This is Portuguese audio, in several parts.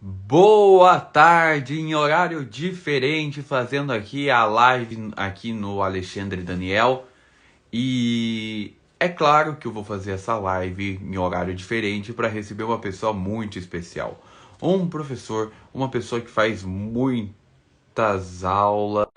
Boa tarde, em horário diferente, fazendo aqui a live aqui no Alexandre Daniel. E é claro que eu vou fazer essa live em horário diferente para receber uma pessoa muito especial. Um professor, uma pessoa que faz muitas aulas.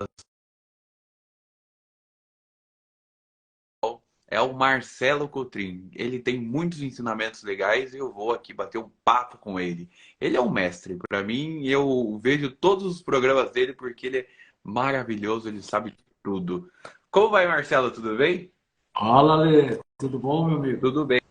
É o Marcelo Cotrim. Ele tem muitos ensinamentos legais e eu vou aqui bater um papo com ele. Ele é um mestre. Para mim, eu vejo todos os programas dele porque ele é maravilhoso, ele sabe tudo. Como vai, Marcelo? Tudo bem? Fala, Lê. Tudo bom, meu amigo? Tudo bem.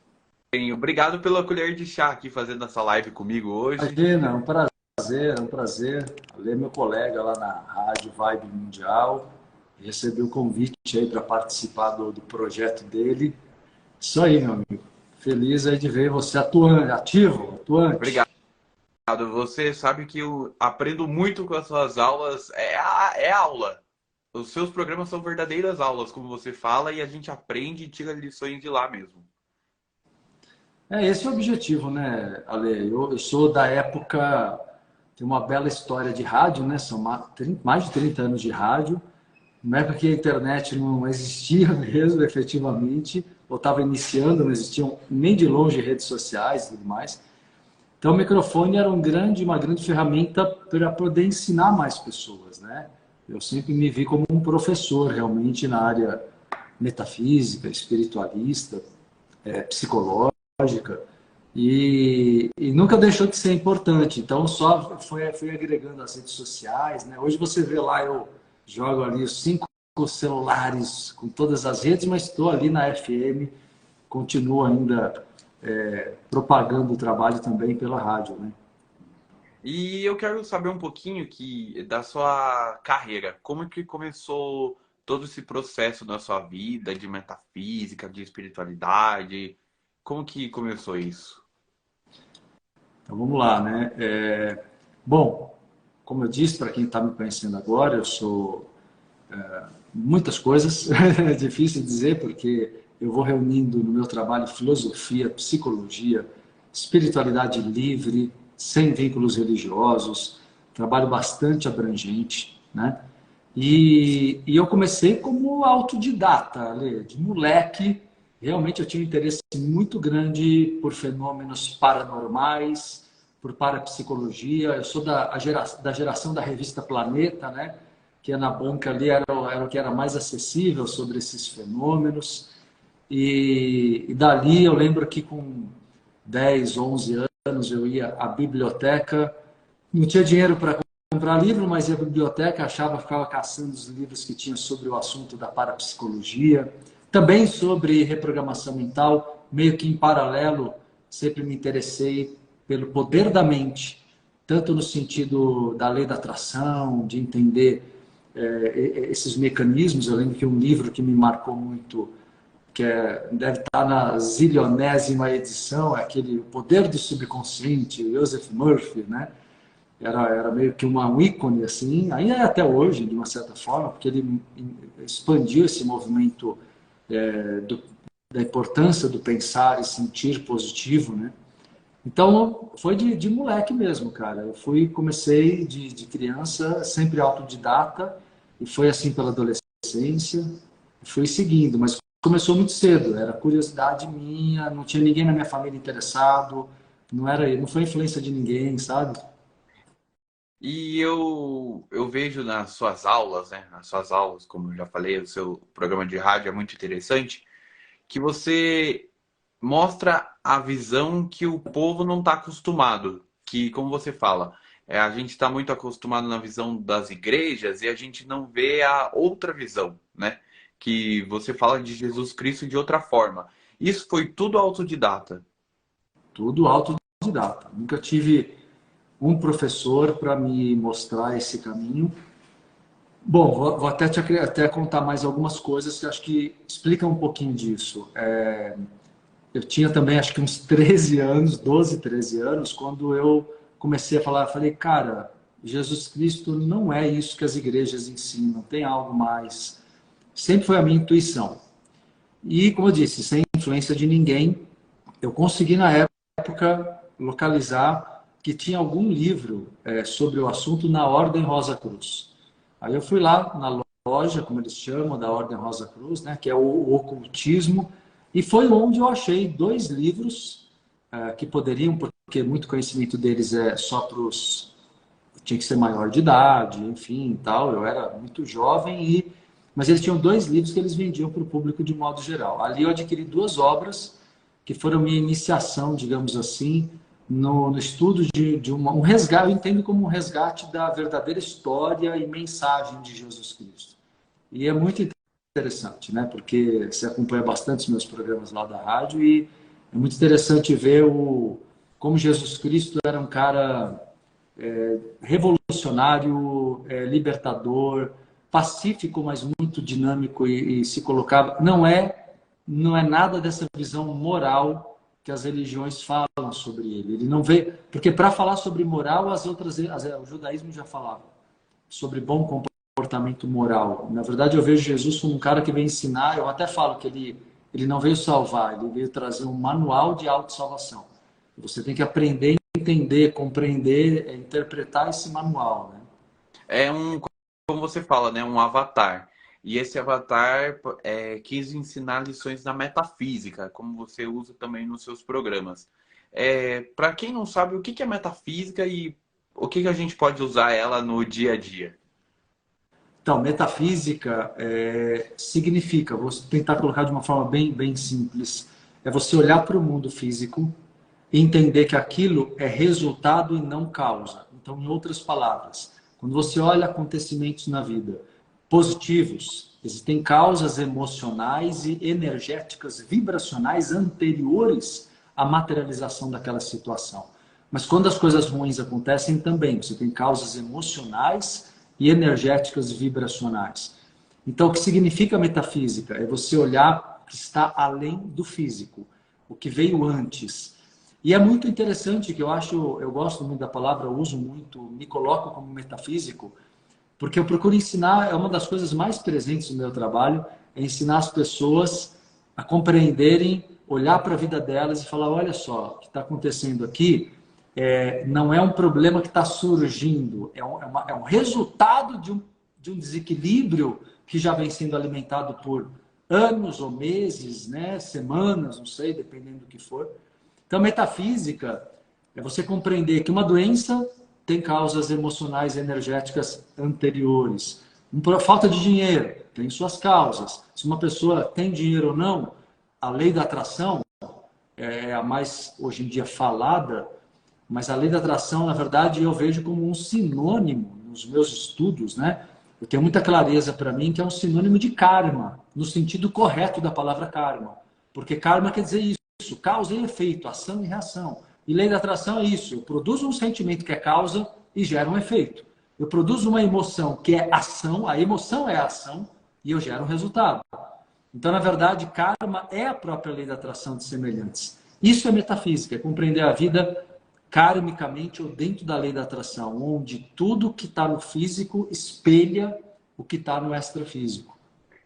Obrigado pela colher de chá aqui fazendo essa live comigo hoje. Imagina, é um prazer, é um prazer. Lê, meu colega lá na Rádio Vibe Mundial, recebi o convite aí para participar do projeto dele. Isso aí, meu amigo. Feliz aí de ver você atuando, ativo, atuante. Obrigado. Você sabe que eu aprendo muito com as suas aulas. É aula. Os seus programas são verdadeiras aulas, como você fala, e a gente aprende e tira lições de lá mesmo. É esse é o objetivo, né, Ale? Eu sou da época, tem uma bela história de rádio, né? São mais de 30 anos de rádio. Na época que a internet não existia mesmo, efetivamente, ou estava iniciando, não existiam nem de longe redes sociais e tudo mais. Então, o microfone era uma grande ferramenta para poder ensinar mais pessoas, né? Eu sempre me vi como um professor, realmente, na área metafísica, espiritualista, psicológica, e nunca deixou de ser importante. Então, só fui agregando as redes sociais, né? Hoje você vê lá, eu jogo ali os 5 celulares com todas as redes, mas estou ali na FM, continuo ainda propagando o trabalho também pela rádio, né? E eu quero saber um pouquinho da sua carreira. Como que começou todo esse processo na sua vida de metafísica, de espiritualidade? Como que começou isso? Então vamos lá, né? Bom, como eu disse, para quem está me conhecendo agora, eu sou muitas coisas, é difícil dizer, porque eu vou reunindo no meu trabalho filosofia, psicologia, espiritualidade livre, sem vínculos religiosos, trabalho bastante abrangente, né? E eu comecei como autodidata, Ale, de moleque. Realmente eu tinha um interesse muito grande por fenômenos paranormais, por parapsicologia. Eu sou da geração da revista Planeta, né? Que na banca ali era o que era mais acessível sobre esses fenômenos. E dali eu lembro que com 10, 11 anos eu ia à biblioteca, não tinha dinheiro para comprar livro, mas ia à biblioteca, ficava caçando os livros que tinha sobre o assunto da parapsicologia, também sobre reprogramação mental, meio que em paralelo, sempre me interessei pelo poder da mente, tanto no sentido da lei da atração, de entender esses mecanismos. Eu lembro que um livro que me marcou muito, deve estar na zilionésima edição, é aquele O Poder do Subconsciente, Joseph Murphy, né? Era meio que um ícone, assim, ainda é até hoje, de uma certa forma, porque ele expandiu esse movimento é, do, da importância do pensar e sentir positivo, né? Então, foi de moleque mesmo, cara. Comecei de criança, sempre autodidata, e foi assim pela adolescência, fui seguindo, mas começou muito cedo, era curiosidade minha, não tinha ninguém na minha família interessado, não foi influência de ninguém, sabe? E eu vejo nas suas aulas, né? Nas suas aulas, como eu já falei, o seu programa de rádio é muito interessante, que você mostra a visão que o povo não está acostumado. Que, como você fala, a gente está muito acostumado na visão das igrejas e a gente não vê a outra visão, né? Que você fala de Jesus Cristo de outra forma. Isso foi tudo autodidata. Tudo autodidata. Nunca tive um professor para me mostrar esse caminho. Bom, vou até contar mais algumas coisas que acho que explicam um pouquinho disso. Eu tinha também, acho que uns 13 anos, 12, 13 anos, quando eu comecei a falar, falei, cara, Jesus Cristo não é isso que as igrejas ensinam, tem algo mais. Sempre foi a minha intuição. E, como eu disse, sem influência de ninguém, eu consegui na época localizar que tinha algum livro sobre o assunto na Ordem Rosa Cruz. Aí eu fui lá na loja, como eles chamam, da Ordem Rosa Cruz, né, que é o ocultismo, e foi onde eu achei 2 livros que poderiam, porque muito conhecimento deles é só para os... Tinha que ser maior de idade, enfim, tal. Eu era muito jovem, mas eles tinham 2 livros que eles vendiam para o público de modo geral. Ali eu adquiri 2 obras que foram minha iniciação, digamos assim, no estudo de um resgate, eu entendo como um resgate da verdadeira história e mensagem de Jesus Cristo. E é muito interessante, né? Porque você acompanha bastante os meus programas lá da rádio e é muito interessante ver como Jesus Cristo era um cara revolucionário, libertador, pacífico, mas muito dinâmico e se colocava. Não é nada dessa visão moral que as religiões falam sobre ele. Ele não vê, porque para falar sobre moral, o judaísmo já falava sobre bom comportamento moral. Na verdade, eu vejo Jesus como um cara que vem ensinar. Eu até falo que ele não veio salvar, ele veio trazer um manual de autossalvação. Você tem que aprender, entender, compreender, interpretar esse manual, né? É um, como você fala, né? Um avatar. E esse avatar quis ensinar lições da metafísica, como você usa também nos seus programas. Para quem não sabe, o que é metafísica e o que a gente pode usar ela no dia a dia? Então, metafísica significa, vou tentar colocar de uma forma bem, bem simples, é você olhar para o mundo físico e entender que aquilo é resultado e não causa. Então, em outras palavras, quando você olha acontecimentos na vida positivos, existem causas emocionais e energéticas vibracionais anteriores à materialização daquela situação. Mas quando as coisas ruins acontecem também, você tem causas emocionais e energéticas vibracionais. Então, o que significa metafísica? É você olhar o que está além do físico, o que veio antes. E é muito interessante que eu gosto muito da palavra, eu uso muito, me coloco como metafísico, porque eu procuro ensinar, é uma das coisas mais presentes no meu trabalho, é ensinar as pessoas a compreenderem, olhar para a vida delas e falar, olha só, o que está acontecendo aqui não é um problema que está surgindo, é um resultado de um desequilíbrio que já vem sendo alimentado por anos ou meses, né, semanas, não sei, dependendo do que for. Então, metafísica é você compreender que uma doença tem causas emocionais e energéticas anteriores. Falta de dinheiro tem suas causas. Se uma pessoa tem dinheiro ou não, a lei da atração é a mais, hoje em dia, falada, mas a lei da atração, na verdade, eu vejo como um sinônimo nos meus estudos, né? Eu tenho muita clareza para mim que é um sinônimo de karma, no sentido correto da palavra karma. Porque karma quer dizer isso, causa e efeito, ação e reação. E lei da atração é isso, eu produzo um sentimento que é causa e gera um efeito. Eu produzo uma emoção que é ação, a emoção é a ação e eu gero um resultado. Então, na verdade, karma é a própria lei da atração de semelhantes. Isso é metafísica, é compreender a vida karmicamente ou dentro da lei da atração, onde tudo que está no físico espelha o que está no extrafísico.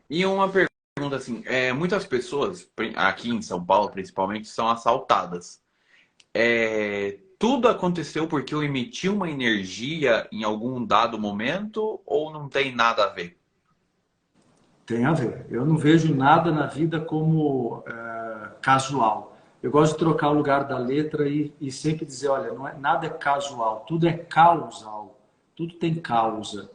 E uma pergunta assim, muitas pessoas, aqui em São Paulo principalmente, são assaltadas. Tudo aconteceu porque eu emiti uma energia em algum dado momento ou não tem nada a ver? Tem a ver. Eu não vejo nada na vida como casual. Eu gosto de trocar o lugar da letra e sempre dizer, olha, nada é casual, tudo é causal. Tudo tem causa.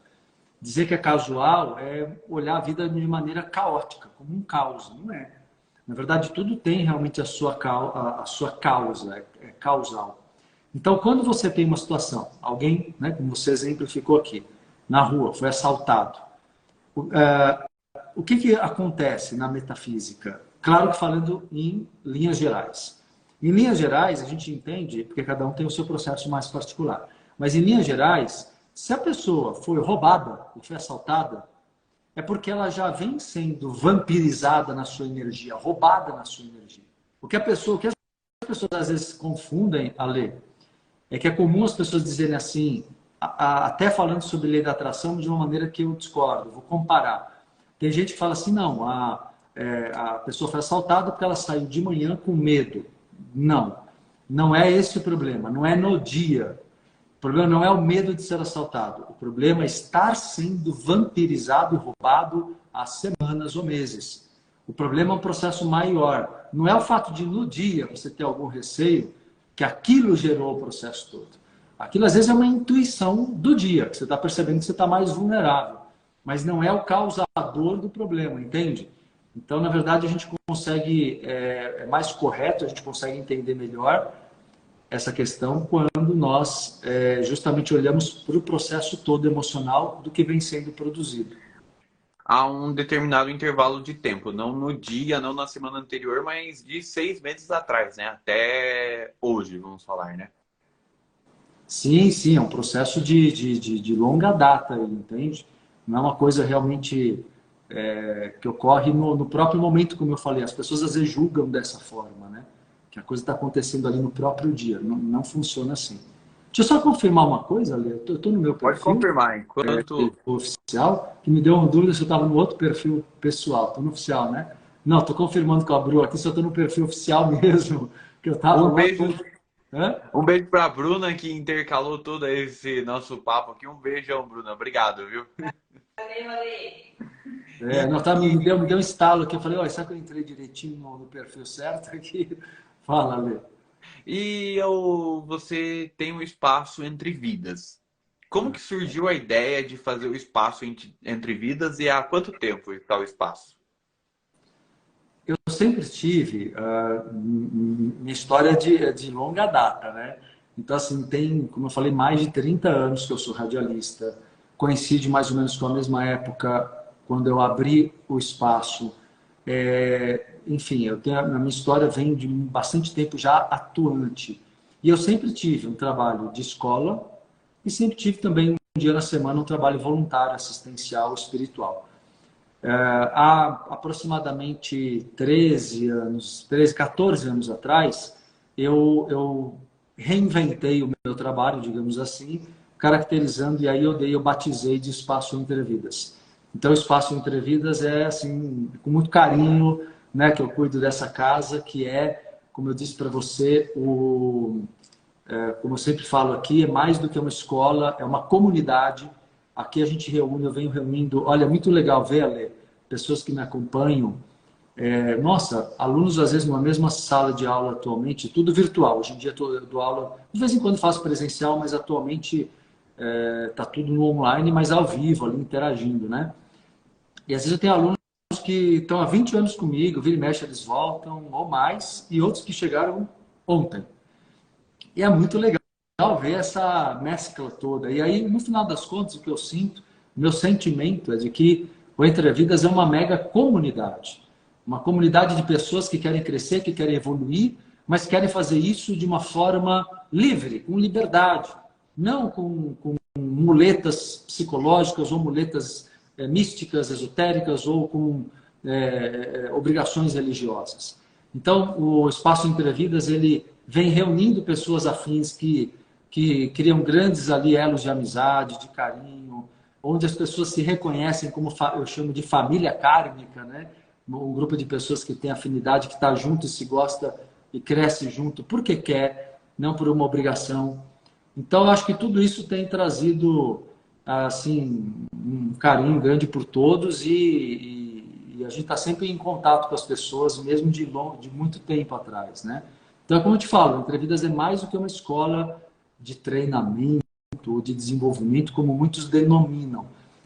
Dizer que é casual é olhar a vida de maneira caótica, como um caos. Não é. Na verdade, tudo tem realmente a sua causa, é causal. Então, quando você tem uma situação, alguém, né, como você exemplificou aqui, na rua, foi assaltado. O que acontece na metafísica? Claro que falando em linhas gerais. Em linhas gerais, a gente entende, porque cada um tem o seu processo mais particular. Mas em linhas gerais, se a pessoa foi roubada ou foi assaltada, é porque ela já vem sendo vampirizada na sua energia, roubada na sua energia. O que as pessoas às vezes confundem a lei é que é comum as pessoas dizerem assim, até falando sobre lei da atração de uma maneira que eu discordo, vou comparar. Tem gente que fala assim, não, a pessoa foi assaltada porque ela saiu de manhã com medo. Não. Não é esse o problema, não é no dia. O problema não é o medo de ser assaltado. O problema é estar sendo vampirizado e roubado há semanas ou meses. O problema é um processo maior. Não é o fato de, no dia, você ter algum receio, que aquilo gerou o processo todo. Aquilo, às vezes, é uma intuição do dia, que você está percebendo que você está mais vulnerável. Mas não é o causador do problema, entende? Então, na verdade, a gente consegue, é mais correto, a gente consegue entender melhor essa questão quando nós justamente olhamos para o processo todo emocional do que vem sendo produzido. Há um determinado intervalo de tempo, não no dia, não na semana anterior, mas de 6 meses atrás, né? Até hoje, vamos falar, né? Sim, sim, é um processo de longa data, entende? Não é uma coisa realmente que ocorre no próprio momento, como eu falei. As pessoas às vezes julgam dessa forma, né? Que a coisa está acontecendo ali no próprio dia. Não, não funciona assim. Deixa eu só confirmar uma coisa, Ale. Eu estou no meu Pode perfil confirmar, enquanto. oficial, que me deu uma dúvida se eu estava no outro perfil pessoal. Estou no oficial, né? Não, estou confirmando com a Bru aqui se eu estou no perfil oficial mesmo, que eu estava Um logo. beijo, Hã? um beijo pra Bruna que intercalou todo esse nosso papo aqui. Um beijão, Bruna. Obrigado, viu? Não, E, tá, e, me deu um estalo aqui. Eu falei, olha, será que eu entrei direitinho no perfil certo aqui? Fala, Ale. você tem um espaço entre vidas. Como que surgiu a ideia de fazer o espaço entre vidas e há quanto tempo está o espaço? Eu sempre tive minha história de longa data, né? Então, assim, tem, como eu falei, mais de 30 anos que eu sou radialista. Coincide mais ou menos com a mesma época quando eu abri o espaço. Enfim, a minha história vem de bastante tempo já atuante. E eu sempre tive um trabalho de escola e sempre tive também um dia na semana um trabalho voluntário, assistencial, espiritual. Há aproximadamente 13 anos, 13, 14 anos atrás, eu reinventei o meu trabalho, digamos assim, caracterizando, e aí eu batizei de Espaço Entre Vidas. Então, o Espaço Entre Vidas é, assim, com muito carinho, né, que eu cuido dessa casa, que é, como eu disse para você, como eu sempre falo aqui, é mais do que uma escola, é uma comunidade. Aqui a gente reúne, eu venho reunindo. Olha, é muito legal ver, Ale, pessoas que me acompanham. Nossa, alunos às vezes numa mesma sala de aula atualmente, tudo virtual. Hoje em dia eu dou aula, de vez em quando faço presencial, mas atualmente está tudo no online, mas ao vivo, ali interagindo, né? E às vezes eu tenho alunos que estão há 20 anos comigo, vira e mexe eles voltam, ou mais, e outros que chegaram ontem. E é muito legal ver essa mescla toda. E aí, no final das contas, o que eu sinto, meu sentimento é de que o Entre Vidas é uma mega comunidade. Uma comunidade de pessoas que querem crescer, que querem evoluir, mas querem fazer isso de uma forma livre, com liberdade. Não com muletas psicológicas ou muletas místicas, esotéricas ou com obrigações religiosas. Então, o Espaço Entre Vidas, ele vem reunindo pessoas afins que criam grandes ali elos de amizade, de carinho, onde as pessoas se reconhecem como eu chamo de família kármica, né? Um grupo de pessoas que tem afinidade, que está junto e se gosta e cresce junto porque quer, não por uma obrigação. Então, eu acho que tudo isso tem trazido assim um carinho grande por todos e a gente está sempre em contato com as pessoas, mesmo de muito tempo atrás, né? Então, como eu te falo, Entrevidas é mais do que uma escola de treinamento ou de desenvolvimento, como muitos denominam.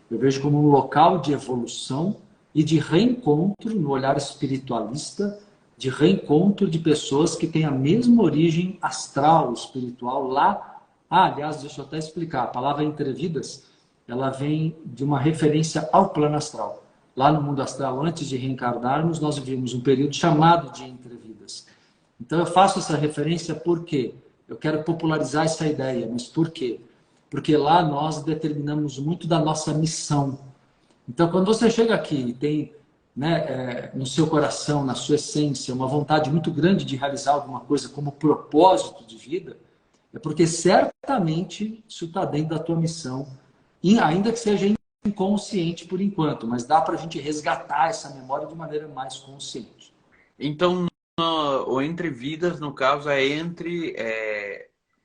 Eu vejo como um local de evolução e de reencontro no olhar espiritualista, de reencontro de pessoas que têm a mesma origem astral, espiritual lá. Aliás, deixa eu até explicar. A palavra entrevidas, ela vem de uma referência ao plano astral. Lá no mundo astral, antes de reencarnarmos, nós vivíamos um período chamado de entrevidas. Então eu faço essa referência porque eu quero popularizar essa ideia, mas por quê? Porque lá nós determinamos muito da nossa missão. Então quando você chega aqui e tem, né, no seu coração, na sua essência, uma vontade muito grande de realizar alguma coisa como propósito de vida, é porque certamente isso está dentro da tua missão, e ainda que seja inconsciente por enquanto, mas dá para a gente resgatar essa memória de maneira mais consciente. Então, o Entre Vidas, no caso, é entre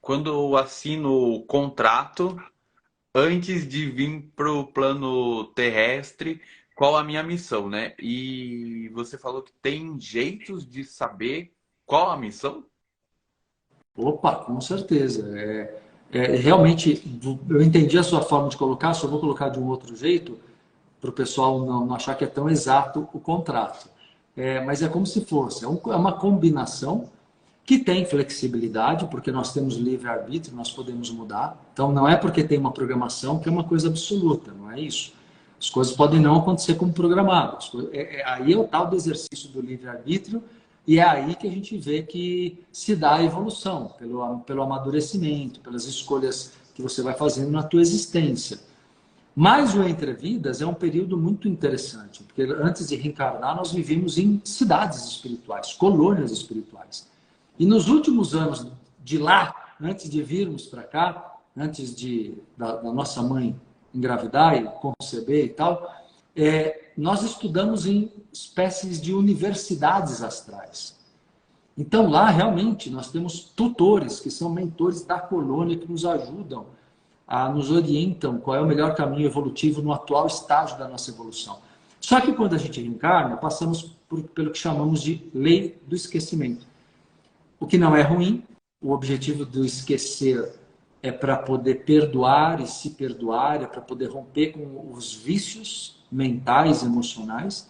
quando eu assino o contrato antes de vir para o plano terrestre, qual a minha missão, né? E você falou que tem jeitos de saber qual a missão? Opa, com certeza. Realmente, eu entendi a sua forma de colocar, só vou colocar de um outro jeito, para o pessoal não achar que é tão exato o contrato. Mas é como se fosse, é uma combinação que tem flexibilidade, porque nós temos livre-arbítrio, nós podemos mudar. Então, não é porque tem uma programação que é uma coisa absoluta, não é isso. As coisas podem não acontecer como programado. Aí é o tal do exercício do livre-arbítrio, e é aí que a gente vê que se dá a evolução, pelo amadurecimento, pelas escolhas que você vai fazendo na tua existência. Mas o Entre Vidas é um período muito interessante, porque antes de reencarnar, nós vivimos em cidades espirituais, colônias espirituais. E nos últimos anos de lá, antes de virmos para cá, antes da nossa mãe engravidar e conceber e tal, nós estudamos em espécies de universidades astrais. Então lá realmente nós temos tutores, que são mentores da colônia, que nos ajudam, nos orientam qual é o melhor caminho evolutivo no atual estágio da nossa evolução. Só que quando a gente reencarna, passamos pelo que chamamos de lei do esquecimento. O que não é ruim, o objetivo do esquecer é para poder perdoar e se perdoar, é para poder romper com os vícios mentais, emocionais,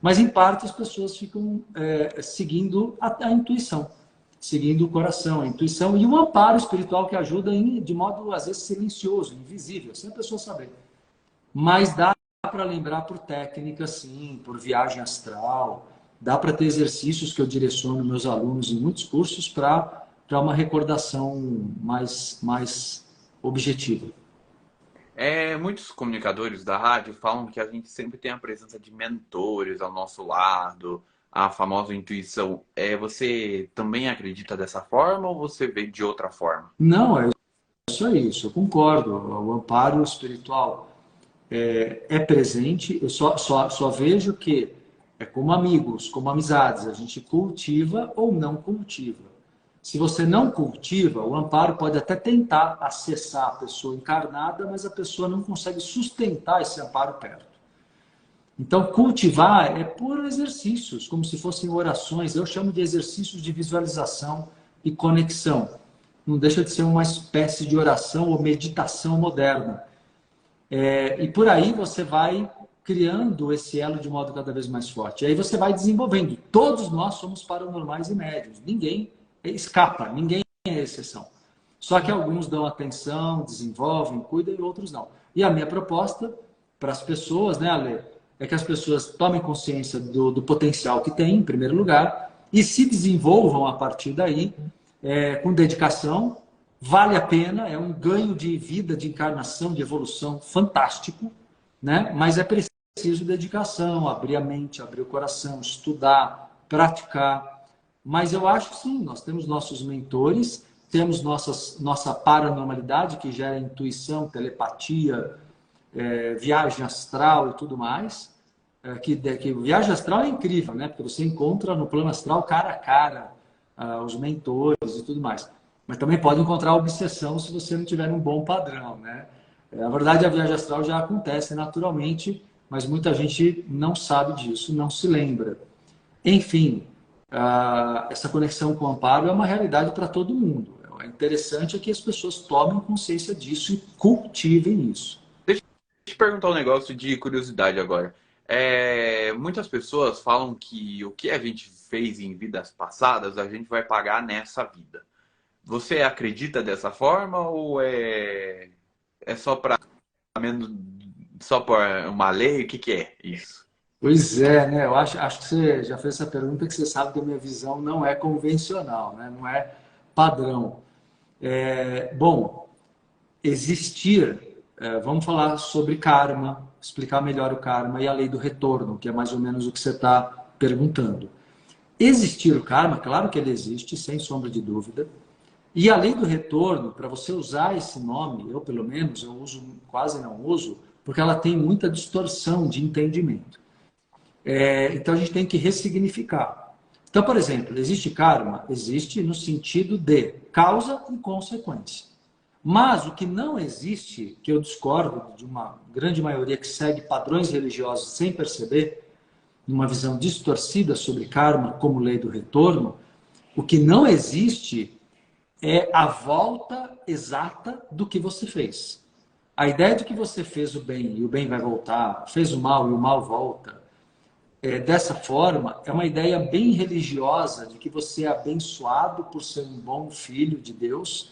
mas em parte as pessoas ficam seguindo a intuição, seguindo o coração, a intuição e o amparo espiritual que ajuda de modo, às vezes, silencioso, invisível, sem a pessoa saber. Mas dá para lembrar por técnica, sim, por viagem astral. Dá para ter exercícios que eu direciono meus alunos em muitos cursos para uma recordação mais objetiva. Muitos comunicadores da rádio falam que a gente sempre tem a presença de mentores ao nosso lado, a famosa intuição. Você também acredita dessa forma ou você vê de outra forma? Não, é isso, eu concordo. O amparo espiritual é presente, eu só vejo que é como amigos, como amizades, a gente cultiva ou não cultiva. Se você não cultiva, o amparo pode até tentar acessar a pessoa encarnada, mas a pessoa não consegue sustentar esse amparo perto. Então, cultivar é por exercícios, como se fossem orações. Eu chamo de exercícios de visualização e conexão. Não deixa de ser uma espécie de oração ou meditação moderna. E por aí você vai criando esse elo de modo cada vez mais forte. E aí você vai desenvolvendo. Todos nós somos paranormais e médiuns. Ninguém escapa, ninguém é exceção. Só que alguns dão atenção, desenvolvem, cuidam e outros não. E a minha proposta para as pessoas, né, Ale, é que as pessoas tomem consciência do potencial que têm, em primeiro lugar, e se desenvolvam a partir daí, com dedicação. Vale a pena, é um ganho de vida, de encarnação, de evolução fantástico, né? Mas é preciso dedicação, abrir a mente, abrir o coração, estudar, praticar. Mas eu acho que sim, nós temos nossos mentores, temos nossa paranormalidade, que gera intuição, telepatia, viagem astral e tudo mais. Que viagem astral é incrível, né? Porque você encontra no plano astral cara a cara os mentores e tudo mais. Mas também pode encontrar obsessão se você não tiver um bom padrão, né? Na verdade, a viagem astral já acontece naturalmente, mas muita gente não sabe disso, não se lembra. Enfim, essa conexão com o amparo é uma realidade para todo mundo. O interessante é que as pessoas tomem consciência disso e cultivem isso. Deixa eu te perguntar um negócio de curiosidade agora. Muitas pessoas falam que o que a gente fez em vidas passadas, a gente vai pagar nessa vida. Você acredita dessa forma ou é só para uma lei? O que é isso? Pois é, né? Eu acho que você já fez essa pergunta, que você sabe que a minha visão não é convencional, né? Não é padrão. Bom, existir, vamos falar sobre karma, explicar melhor o karma e a lei do retorno, que é mais ou menos o que você está perguntando. Existir o karma, claro que ele existe, sem sombra de dúvida. E a lei do retorno, para você usar esse nome, eu pelo menos, eu quase não uso, porque ela tem muita distorção de entendimento. Então a gente tem que ressignificar. Então, por exemplo, existe karma? Existe no sentido de causa e consequência. Mas o que não existe, que eu discordo de uma grande maioria que segue padrões religiosos sem perceber, numa visão distorcida sobre karma como lei do retorno, o que não existe é a volta exata do que você fez. A ideia de que você fez o bem e o bem vai voltar, fez o mal e o mal volta, dessa forma, é uma ideia bem religiosa de que você é abençoado por ser um bom filho de Deus,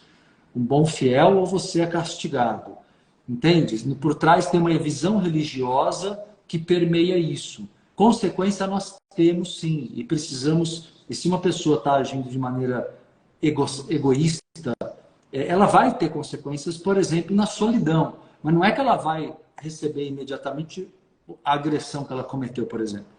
um bom fiel, ou você é castigado. Entende? Por trás tem uma visão religiosa que permeia isso. Consequência nós temos sim, e precisamos, e se uma pessoa está agindo de maneira egoísta, ela vai ter consequências, por exemplo, na solidão. Mas não é que ela vai receber imediatamente a agressão que ela cometeu, por exemplo.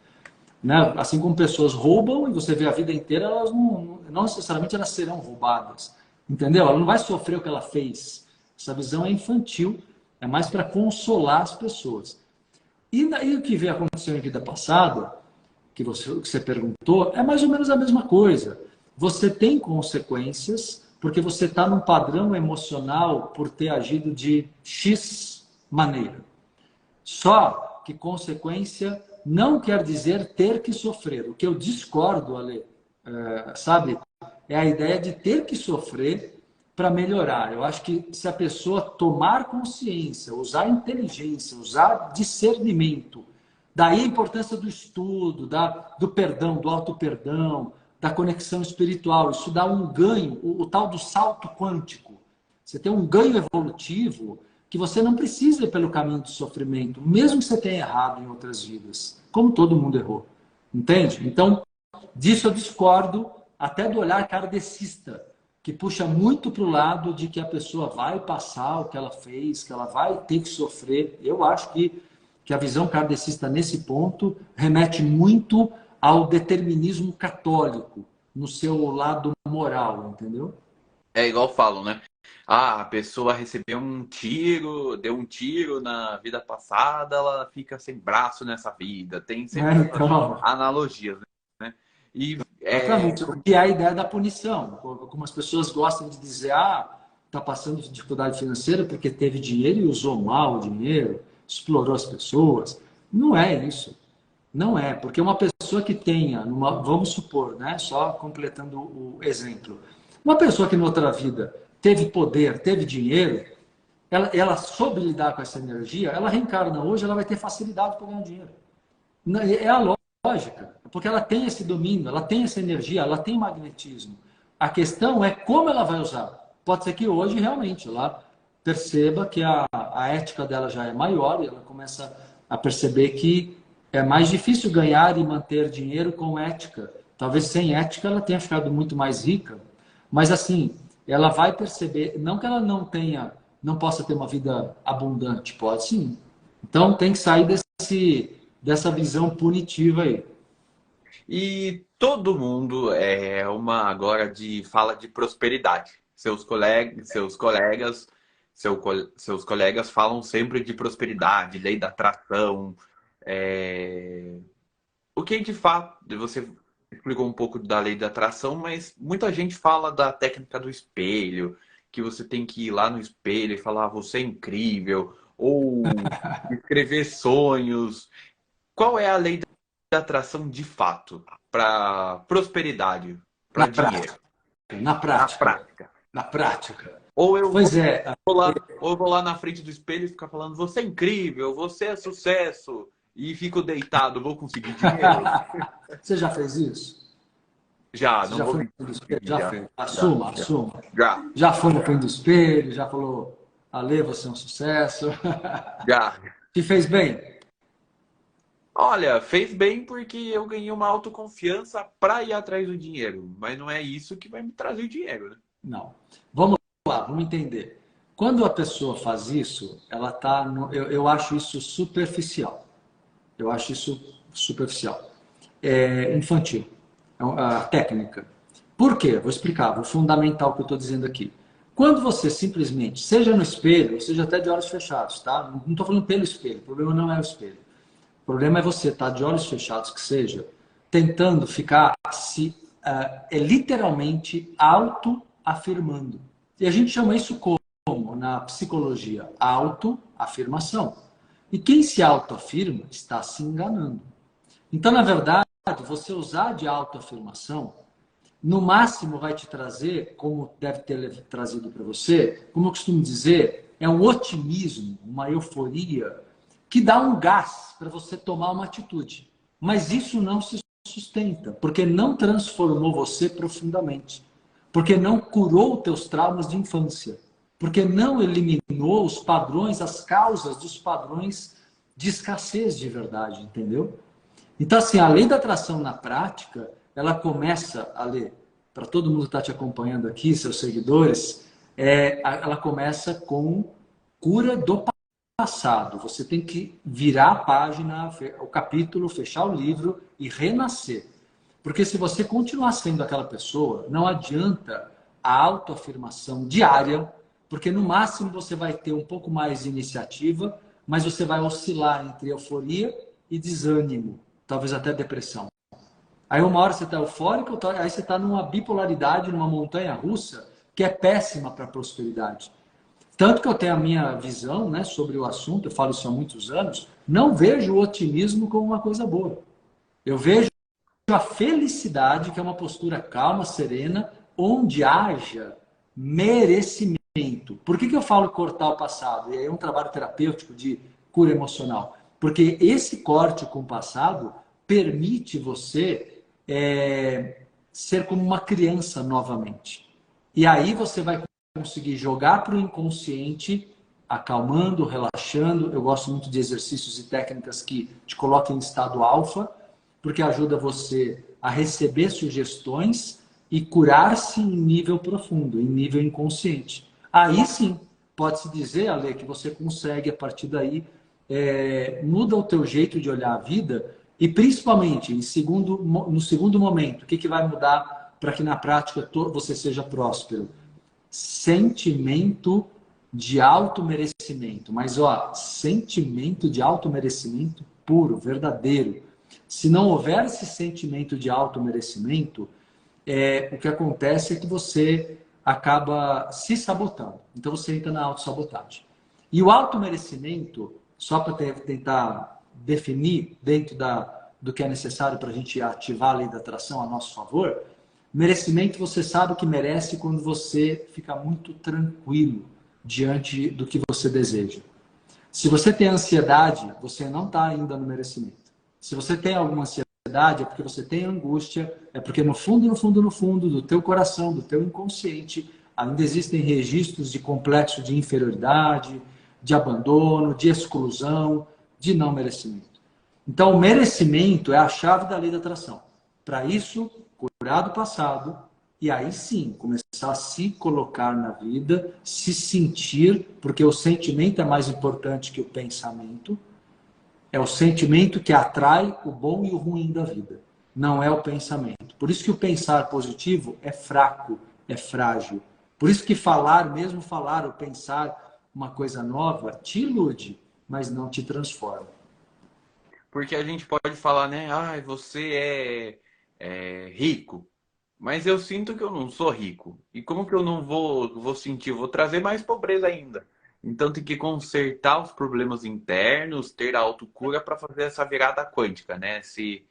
Né? Assim como pessoas roubam e você vê a vida inteira, elas não necessariamente elas serão roubadas. Entendeu? Ela não vai sofrer o que ela fez. Essa visão é infantil, é mais para consolar as pessoas. E daí o que veio acontecendo em vida passada, que você perguntou, é mais ou menos a mesma coisa. Você tem consequências porque você está num padrão emocional por ter agido de X maneira. Só que consequência não quer dizer ter que sofrer. O que eu discordo, Ale, sabe, é a ideia de ter que sofrer para melhorar. Eu acho que se a pessoa tomar consciência, usar inteligência, usar discernimento, daí a importância do estudo, do perdão, do auto-perdão, da conexão espiritual, isso dá um ganho, o tal do salto quântico. Você tem um ganho evolutivo que você não precisa ir pelo caminho do sofrimento, mesmo que você tenha errado em outras vidas, como todo mundo errou. Entende? Então, disso eu discordo até do olhar kardecista, que puxa muito para o lado de que a pessoa vai passar o que ela fez, que ela vai ter que sofrer. Eu acho que a visão kardecista nesse ponto remete muito ao determinismo católico, no seu lado moral, entendeu? É igual falam, né? Ah, a pessoa recebeu um tiro, deu um tiro na vida passada, ela fica sem braço nessa vida. Tem sempre essas Então, analogias, né? E exatamente. O que é a ideia da punição? Como as pessoas gostam de dizer, está passando dificuldade financeira porque teve dinheiro e usou mal o dinheiro, explorou as pessoas. Não é isso. Não é, porque uma pessoa que tenha, vamos supor, né, só completando o exemplo, uma pessoa que em outra vida teve poder, teve dinheiro, ela soube lidar com essa energia, ela reencarna hoje, ela vai ter facilidade para ganhar dinheiro. É a lógica, porque ela tem esse domínio, ela tem essa energia, ela tem magnetismo. A questão é como ela vai usar. Pode ser que hoje realmente ela perceba que a ética dela já é maior e ela começa a perceber que é mais difícil ganhar e manter dinheiro com ética. Talvez sem ética ela tenha ficado muito mais rica, mas assim, ela vai perceber, não que ela não possa ter uma vida abundante, pode sim. Então tem que sair dessa visão punitiva aí. E todo mundo é uma agora de fala de prosperidade. Seus colegas falam sempre de prosperidade, lei da atração. é, O que de fato você explicou um pouco da lei da atração, mas muita gente fala da técnica do espelho, que você tem que ir lá no espelho e falar você é incrível, ou escrever sonhos. Qual é a lei da atração de fato para prosperidade, para Na dinheiro, prática, na na prática, prática? na prática. Ou eu Pois é, vou lá na frente do espelho e ficar falando, você é incrível, você é sucesso, e fico deitado, vou conseguir dinheiro? você já fez isso? Já, Você não já vou foi no espelho? mentir, Já já, fez. já, Assuma, já, assuma. já, Já foi no frente do espelho, já falou, Ale, você é um sucesso. já. Te fez bem? Olha, fez bem porque eu ganhei uma autoconfiança para ir atrás do dinheiro, mas não é isso que vai me trazer o dinheiro, né? Não. Vamos lá, vamos entender. Quando a pessoa faz isso, ela está. Eu acho isso superficial. Eu acho isso superficial. É infantil. A técnica. Por quê? Vou explicar. O fundamental que eu estou dizendo aqui. Quando você simplesmente, seja no espelho, seja até de olhos fechados, tá? Não estou falando pelo espelho. O problema não é o espelho. O problema é você estar de olhos fechados, que seja, tentando ficar literalmente autoafirmando. E a gente chama isso como, na psicologia, autoafirmação. E quem se autoafirma está se enganando. Então, na verdade, você usar de autoafirmação, no máximo vai te trazer, como deve ter trazido para você, como eu costumo dizer, é um otimismo, uma euforia, que dá um gás para você tomar uma atitude. Mas isso não se sustenta, porque não transformou você profundamente, porque não curou os teus traumas de infância, porque não eliminou os padrões, as causas dos padrões de escassez de verdade, entendeu? Então, assim, a lei da atração na prática, ela começa a ler, para todo mundo que está te acompanhando aqui, seus seguidores, ela começa com cura do passado. Você tem que virar a página, o capítulo, fechar o livro e renascer. Porque se você continuar sendo aquela pessoa, não adianta a autoafirmação diária, porque no máximo você vai ter um pouco mais de iniciativa, mas você vai oscilar entre euforia e desânimo, talvez até depressão. Aí uma hora você está eufórico, aí você está numa bipolaridade, numa montanha russa, que é péssima para a prosperidade. Tanto que eu tenho a minha visão, né, sobre o assunto, eu falo isso há muitos anos, não vejo o otimismo como uma coisa boa. Eu vejo a felicidade, que é uma postura calma, serena, onde haja merecimento. Por que eu falo cortar o passado? E aí é um trabalho terapêutico de cura emocional. Porque esse corte com o passado permite você ser como uma criança novamente. E aí você vai conseguir jogar para o inconsciente, acalmando, relaxando. Eu gosto muito de exercícios e técnicas que te colocam em estado alfa, porque ajuda você a receber sugestões e curar-se em nível profundo, em nível inconsciente. Aí sim, pode-se dizer, Ale, que você consegue, a partir daí, muda o teu jeito de olhar a vida e, principalmente, no segundo momento, o que vai mudar para que na prática você seja próspero? Sentimento de automerecimento. Mas, sentimento de automerecimento puro, verdadeiro. Se não houver esse sentimento de automerecimento, o que acontece é que você acaba se sabotando. Então você entra na autossabotagem. E o automerecimento, só para tentar definir dentro do que é necessário para a gente ativar a lei da atração a nosso favor, merecimento você sabe que merece quando você fica muito tranquilo diante do que você deseja. Se você tem ansiedade, você não está ainda no merecimento. Se você tem alguma ansiedade, é porque você tem angústia, é porque no fundo, no fundo, no fundo do teu coração, do teu inconsciente, ainda existem registros de complexo de inferioridade, de abandono, de exclusão, de não merecimento. Então, o merecimento é a chave da lei da atração. Para isso, curar do passado e aí sim, começar a se colocar na vida, se sentir, porque o sentimento é mais importante que o pensamento. É o sentimento que atrai o bom e o ruim da vida. Não é o pensamento. Por isso que o pensar positivo é fraco, é frágil. Por isso que falar, mesmo falar ou pensar uma coisa nova, te ilude, mas não te transforma. Porque a gente pode falar, né? Ah, você é rico. Mas eu sinto que eu não sou rico. E como que eu não vou sentir? Eu vou trazer mais pobreza ainda. Então tem que consertar os problemas internos, ter a autocura para fazer essa virada quântica, né? Esse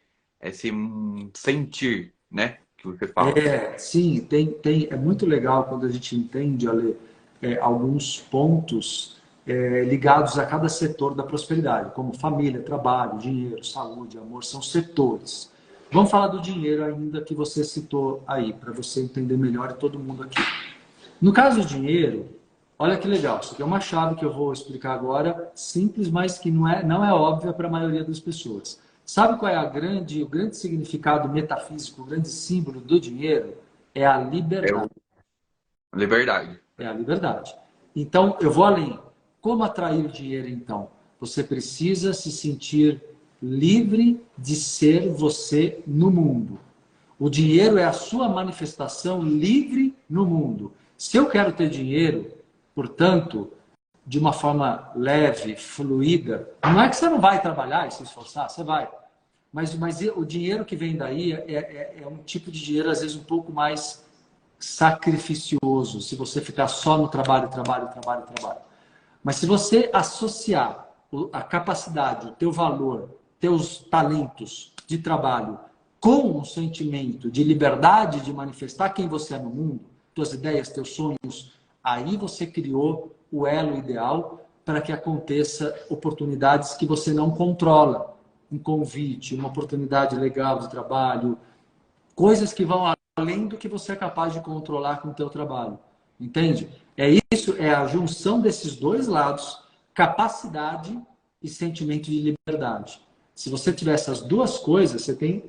sentir, né? Que você fala. Sim, é muito legal quando a gente entende, Ale, alguns pontos ligados a cada setor da prosperidade, como família, trabalho, dinheiro, saúde, amor, são setores. Vamos falar do dinheiro ainda que você citou aí, para você entender melhor e todo mundo aqui. No caso do dinheiro, olha que legal, isso aqui é uma chave que eu vou explicar agora, simples, mas que não é óbvia para a maioria das pessoas. Sabe qual é o grande significado metafísico, o grande símbolo do dinheiro? É a É liberdade. o liberdade. É a liberdade. Então, eu vou além. Como atrair dinheiro, então? Você precisa se sentir livre de ser você no mundo. O dinheiro é a sua manifestação livre no mundo. Se eu quero ter dinheiro, portanto, de uma forma leve, fluida, não é que você não vai trabalhar e se esforçar, você vai. mas o dinheiro que vem daí é um tipo de dinheiro, às vezes, um pouco mais sacrificioso, se você ficar só no trabalho, trabalho, trabalho, trabalho. Mas se você associar a capacidade, o teu valor, teus talentos de trabalho com um sentimento de liberdade de manifestar quem você é no mundo, tuas ideias, teus sonhos, aí você criou o elo ideal para que aconteça oportunidades que você não controla. Um convite, uma oportunidade legal de trabalho, coisas que vão além do que você é capaz de controlar com o teu trabalho. Entende? É isso, é a junção desses dois lados, capacidade e sentimento de liberdade. Se você tiver essas duas coisas, você tem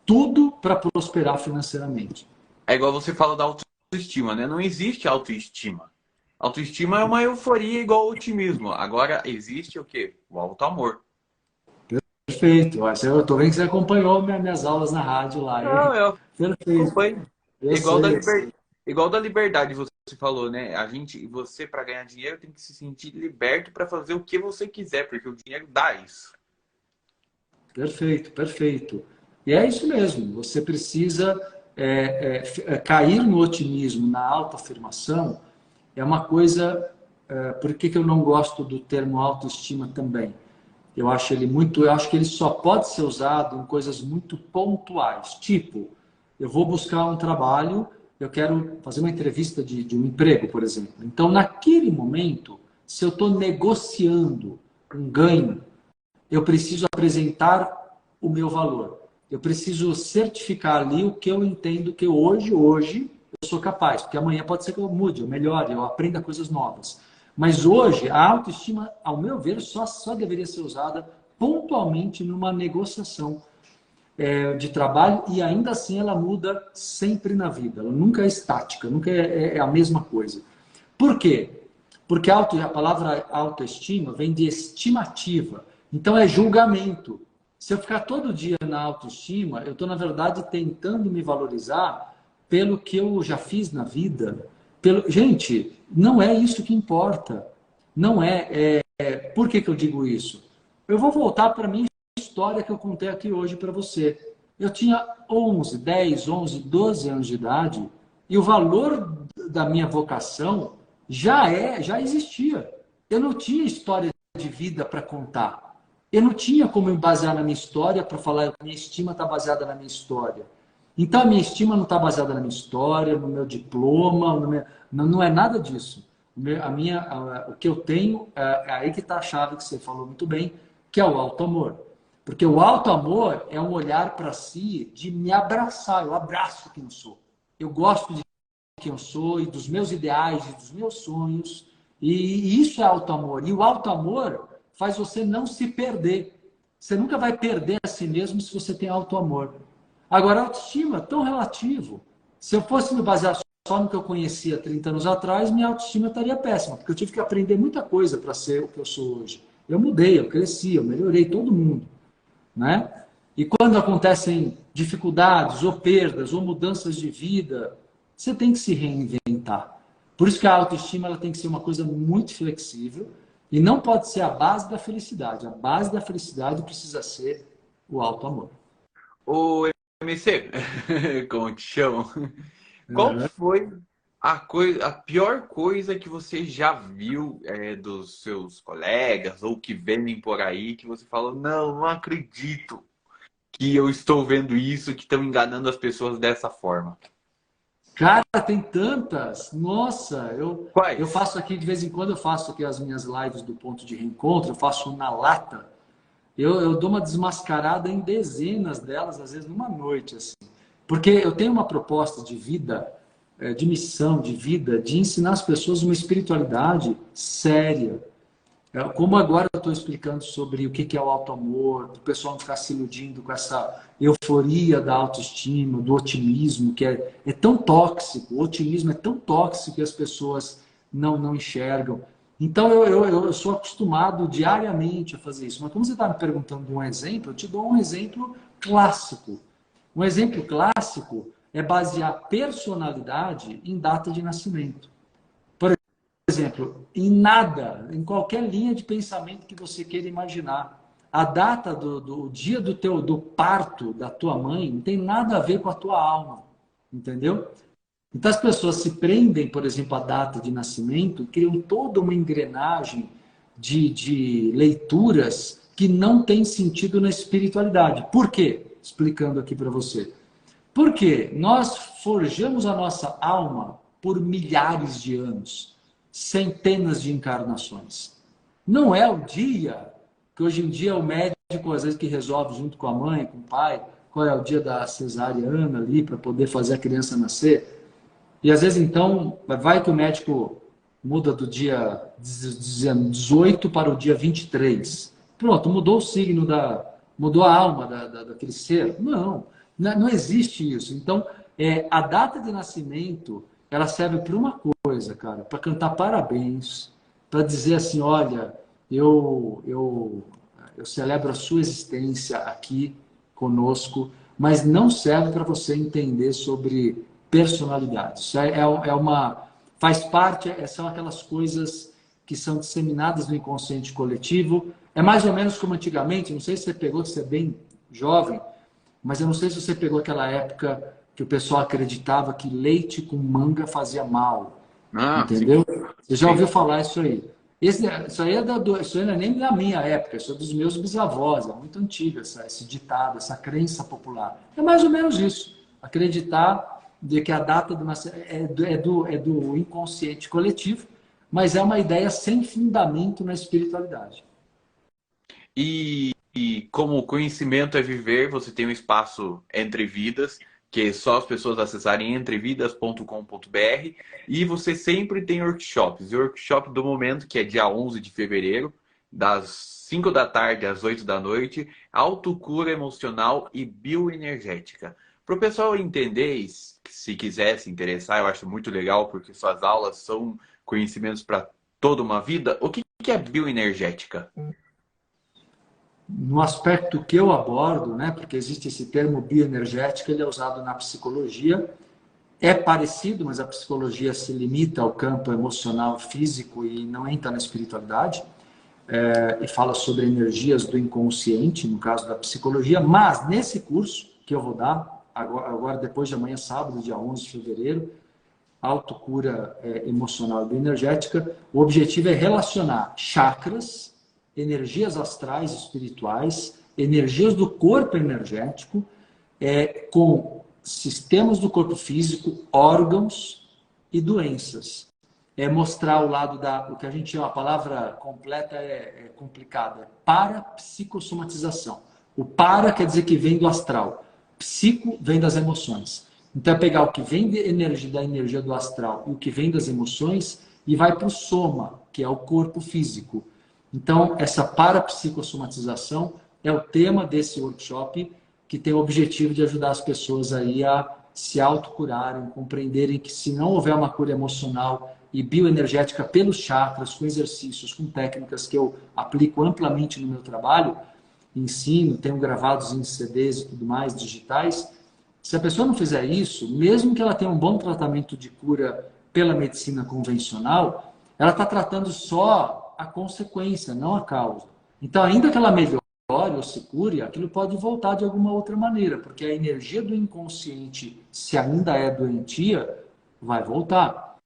tudo para prosperar financeiramente. É igual você fala da autoestima, né? Não existe autoestima. Autoestima é uma euforia igual ao otimismo. Agora, existe o quê? O auto-amor. Perfeito. Eu estou vendo que você acompanhou minhas aulas na rádio lá. Não, eu Perfeito. acompanho. Eu É igual da sei, eu sei. igual da liberdade, você falou, né? Você, para ganhar dinheiro, tem que se sentir liberto para fazer o que você quiser, porque o dinheiro dá isso. Perfeito, perfeito. E é isso mesmo. Você precisa cair no otimismo, na autoafirmação. É uma coisa. Por que eu não gosto do termo autoestima também? Eu acho que ele só pode ser usado em coisas muito pontuais. Tipo, eu vou buscar um trabalho, eu quero fazer uma entrevista de um emprego, por exemplo. Então, naquele momento, se eu estou negociando um ganho, eu preciso apresentar o meu valor. Eu preciso certificar ali o que eu entendo que hoje eu sou capaz, porque amanhã pode ser que eu mude, eu melhore, eu aprenda coisas novas. Mas hoje, a autoestima, ao meu ver, só deveria ser usada pontualmente numa negociação de trabalho, e ainda assim ela muda sempre na vida. Ela nunca é estática, nunca é a mesma coisa. Por quê? Porque a palavra autoestima vem de estimativa. Então é julgamento. Se eu ficar todo dia na autoestima, eu estou, na verdade, tentando me valorizar pelo que eu já fiz na vida. Gente, não é isso que importa. Não Por que eu digo isso? Eu vou voltar para a minha história que eu contei aqui hoje para você. Eu tinha 11, 10, 11, 12 anos de idade e o valor da minha vocação já existia. Eu não tinha história de vida para contar. Eu não tinha como me basear na minha história para falar que minha estima está baseada na minha história. Então, a minha estima não está baseada na minha história, no meu diploma, não é nada disso. O que eu tenho, é aí que está a chave que você falou muito bem, que é o auto-amor. Porque o auto-amor é um olhar para si de me abraçar. Eu abraço quem eu sou. Eu gosto de quem eu sou e dos meus ideais e dos meus sonhos. E isso é auto-amor. E o auto-amor faz você não se perder. Você nunca vai perder a si mesmo se você tem auto-amor. Agora, a autoestima é tão relativo. Se eu fosse me basear só no que eu conhecia 30 anos atrás, minha autoestima estaria péssima, porque eu tive que aprender muita coisa para ser o que eu sou hoje. Eu mudei, eu cresci, eu melhorei todo mundo, né? E quando acontecem dificuldades, ou perdas, ou mudanças de vida, você tem que se reinventar. Por isso que a autoestima ela tem que ser uma coisa muito flexível e não pode ser a base da felicidade. A base da felicidade precisa ser o auto-amor. Ô, MC, como te chamam? Qual Uhum. foi a pior coisa que você já viu dos seus colegas ou que vendem por aí que você falou, não acredito que eu estou vendo isso, que estão enganando as pessoas dessa forma? Cara, tem tantas. Nossa, eu Quais? faço aqui, de vez em quando, eu faço aqui as minhas lives do ponto de reencontro, eu faço um na lata. Eu dou uma desmascarada em dezenas delas, às vezes numa noite, assim. Porque eu tenho uma proposta de vida, de missão, de vida, de ensinar as pessoas uma espiritualidade séria. Como agora eu estou explicando sobre o que é o auto-amor, para o pessoal não ficar se iludindo com essa euforia da autoestima, do otimismo, que é tão tóxico, o otimismo é tão tóxico que as pessoas não enxergam. Então eu sou acostumado diariamente a fazer isso. Mas como você está me perguntando de um exemplo, eu te dou um exemplo clássico. Um exemplo clássico é basear personalidade em data de nascimento. Por exemplo, em nada, em qualquer linha de pensamento que você queira imaginar. A data do dia do parto da tua mãe não tem nada a ver com a tua alma, entendeu? Então as pessoas se prendem, por exemplo, à data de nascimento, criam toda uma engrenagem de leituras que não tem sentido na espiritualidade. Por quê? Explicando aqui para você. Porque nós forjamos a nossa alma por milhares de anos, centenas de encarnações. Não é o dia que hoje em dia o médico, às vezes, que resolve junto com a mãe, com o pai, qual é o dia da cesariana ali, para poder fazer a criança nascer. E às vezes, então, vai que o médico muda do dia 18 para o dia 23. Pronto, mudou o signo mudou a alma daquele ser. Não existe isso. Então, a data de nascimento, ela serve para uma coisa, cara, para cantar parabéns, para dizer assim, olha, eu celebro a sua existência aqui conosco, mas não serve para você entender sobre personalidade. Isso faz parte, são aquelas coisas que são disseminadas no inconsciente coletivo. É mais ou menos como antigamente, não sei se você pegou, você é bem jovem, mas eu não sei se você pegou aquela época que o pessoal acreditava que leite com manga fazia mal. Ah, Entendeu? sim. Você já Sim. ouviu falar isso aí? Isso aí isso não é nem da minha época, isso é dos meus bisavós, é muito antigo esse ditado, essa crença popular. É mais ou menos isso. Acreditar de que a data do nascimento é do inconsciente coletivo, mas é uma ideia sem fundamento na espiritualidade. E como o conhecimento é viver, você tem um espaço Entre Vidas, que é só as pessoas acessarem entrevidas.com.br, e você sempre tem workshops. E o workshop do momento, que é dia 11 de fevereiro, das 5 da tarde às 8 da noite, autocura emocional e bioenergética. Para o pessoal entender, e se quiser se interessar, eu acho muito legal, porque suas aulas são conhecimentos para toda uma vida. O que é bioenergética? No aspecto que eu abordo, né, porque existe esse termo bioenergética, ele é usado na psicologia, é parecido, mas a psicologia se limita ao campo emocional, físico e não entra na espiritualidade, e fala sobre energias do inconsciente, no caso da psicologia, mas nesse curso que eu vou dar, agora depois de amanhã, sábado, dia 11 de fevereiro, autocura emocional e bioenergética, o objetivo é relacionar chakras, energias astrais espirituais, energias do corpo energético, com sistemas do corpo físico, órgãos e doenças. É mostrar o lado o que a gente chama, a palavra completa é complicada, parapsicossomatização. O para quer dizer que vem do astral, psico vem das emoções. Então é pegar o que vem da energia do astral e o que vem das emoções e vai para o soma, que é o corpo físico. Então, essa parapsicossomatização é o tema desse workshop, que tem o objetivo de ajudar as pessoas aí a se autocurarem, compreenderem que se não houver uma cura emocional e bioenergética pelos chakras, com exercícios, com técnicas que eu aplico amplamente no meu trabalho, ensino, tenho gravados em CDs e tudo mais, digitais, se a pessoa não fizer isso, mesmo que ela tenha um bom tratamento de cura pela medicina convencional, ela está tratando só a consequência, não a causa. Então, ainda que ela melhore ou se cure, aquilo pode voltar de alguma outra maneira, porque a energia do inconsciente, se ainda é doentia, vai voltar.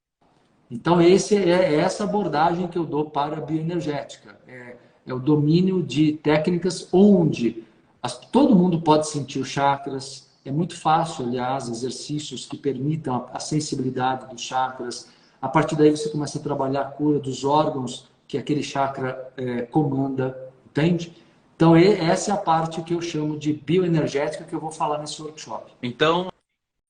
Então, essa abordagem que eu dou para a bioenergética. É o domínio de técnicas onde todo mundo pode sentir os chakras. É muito fácil, aliás, exercícios que permitam a sensibilidade dos chakras. A partir daí você começa a trabalhar a cura dos órgãos que aquele chakra comanda, entende? Então, essa é a parte que eu chamo de bioenergética que eu vou falar nesse workshop. Então,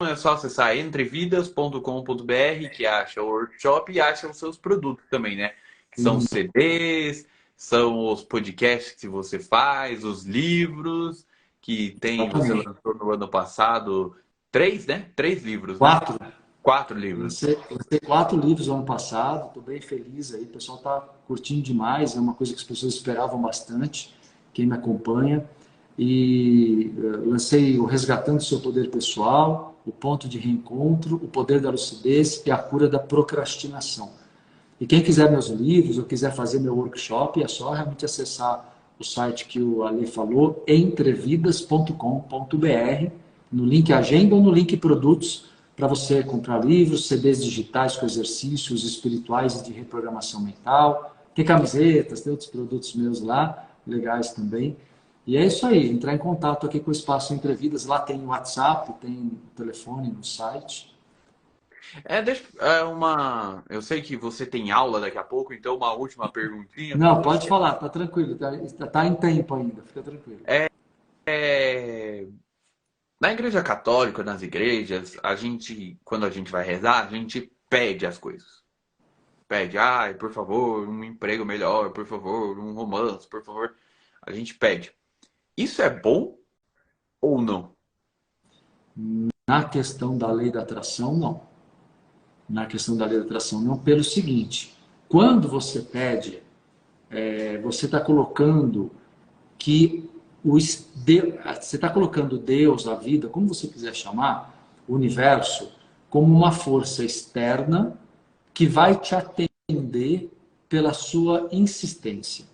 é só acessar entrevidas.com.br que acha o workshop e acha os seus produtos também, né? Que são CDs, são os podcasts que você faz, os livros que tem, você Exatamente. lançou no ano passado, 3, né? 3 livros, né? 4. 4 livros. Lancei 4 livros no ano passado, estou bem feliz aí, o pessoal está curtindo demais, é uma coisa que as pessoas esperavam bastante, quem me acompanha. E lancei o Resgatando o Seu Poder Pessoal, o Ponto de Reencontro, o Poder da Lucidez e a Cura da Procrastinação. E quem quiser meus livros ou quiser fazer meu workshop, é só realmente acessar o site que o Ale falou, entrevidas.com.br, no link agenda ou no link produtos, para você comprar livros, CDs digitais com exercícios espirituais e de reprogramação mental. Tem camisetas, tem outros produtos meus lá, legais também. E é isso aí, entrar em contato aqui com o Espaço Entrevidas. Lá tem o WhatsApp, tem o telefone no site. Eu sei que você tem aula daqui a pouco, então uma última perguntinha para Não, pode você. falar, tá tranquilo, tá em tempo ainda, fica tranquilo. É, Na igreja católica, nas igrejas, quando a gente vai rezar, a gente pede as coisas. Pede, ai, por favor, um emprego melhor, por favor, um romance, por favor. A gente pede. Isso é bom ou não? Na questão da lei da atração, não. Na questão da lei da atração, não, pelo seguinte: quando você pede, você está colocando que você está colocando Deus, a vida, como você quiser chamar, o universo, como uma força externa que vai te atender pela sua insistência.